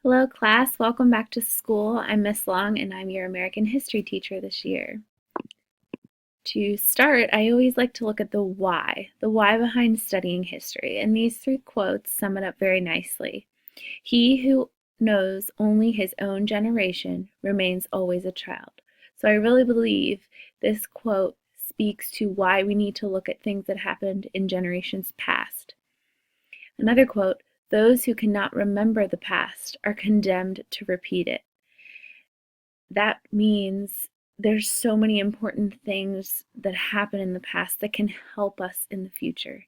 Hello, class. Welcome back to school. I'm Miss Long, and I'm your American History teacher this year. To start, I always like to look at the why behind studying history, and these three quotes sum it up very nicely. He who knows only his own generation remains always a child. So I really believe this quote speaks to why we need to look at things that happened in generations past. Another quote, those who cannot remember the past are condemned to repeat it. That means there's so many important things that happen in the past that can help us in the future.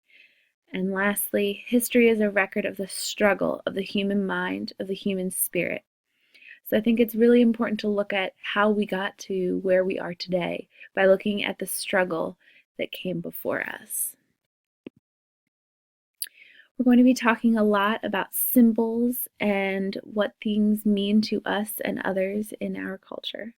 And lastly, history is a record of the struggle of the human mind, of the human spirit. So I think it's really important to look at how we got to where we are today by looking at the struggle that came before us. We're going to be talking a lot about symbols and what things mean to us and others in our culture.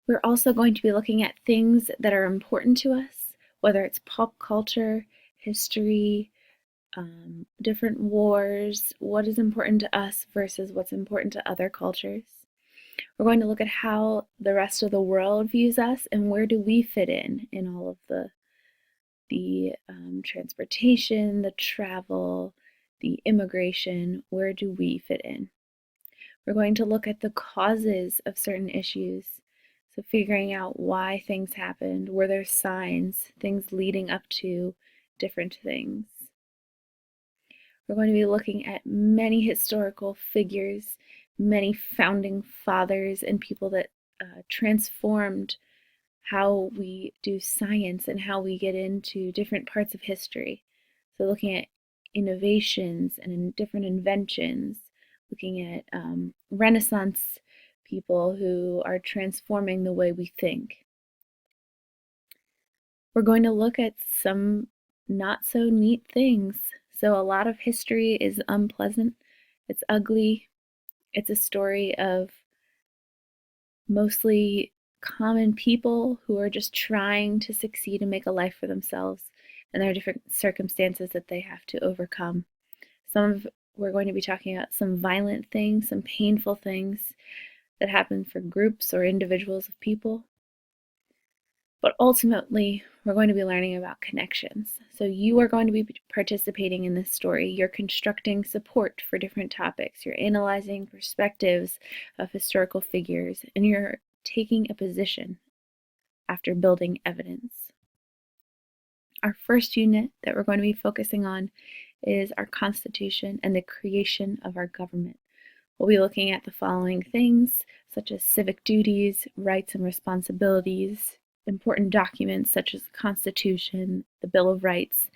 We're also going to be looking at things that are important to us, whether it's pop culture, history, different wars, what is important to us versus what's important to other cultures. We're going to look at how the rest of the world views us and where do we fit in all of the transportation, the travel, the immigration, where do we fit in? We're going to look at the causes of certain issues. So figuring out why things happened, were there signs, things leading up to different things. We're going to be looking at many historical figures, many founding fathers and people that transformed how we do science and how we get into different parts of history. So looking at innovations and different inventions, looking at Renaissance people who are transforming the way we think. We're going to look at some not so neat things. So a lot of history is unpleasant, it's ugly, it's a story of mostly common people who are just trying to succeed and make a life for themselves, and there are different circumstances that they have to overcome. We're going to be talking about some violent things, some painful things that happen for groups or individuals of people. But ultimately, we're going to be learning about connections. So you are going to be participating in this story. You're constructing support for different topics. You're analyzing perspectives of historical figures, and you're taking a position after building evidence. Our first unit that we're going to be focusing on is our Constitution and the creation of our government. We'll be looking at the following things, such as civic duties, rights and responsibilities, important documents such as the Constitution, the Bill of Rights,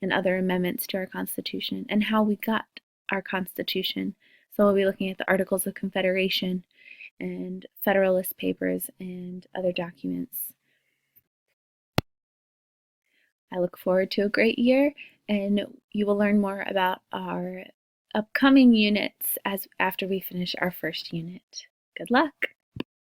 and other amendments to our Constitution, and how we got our Constitution. So we'll be looking at the Articles of Confederation and Federalist Papers and other documents. I look forward to a great year, and you will learn more about our upcoming units after we finish our first unit. Good luck!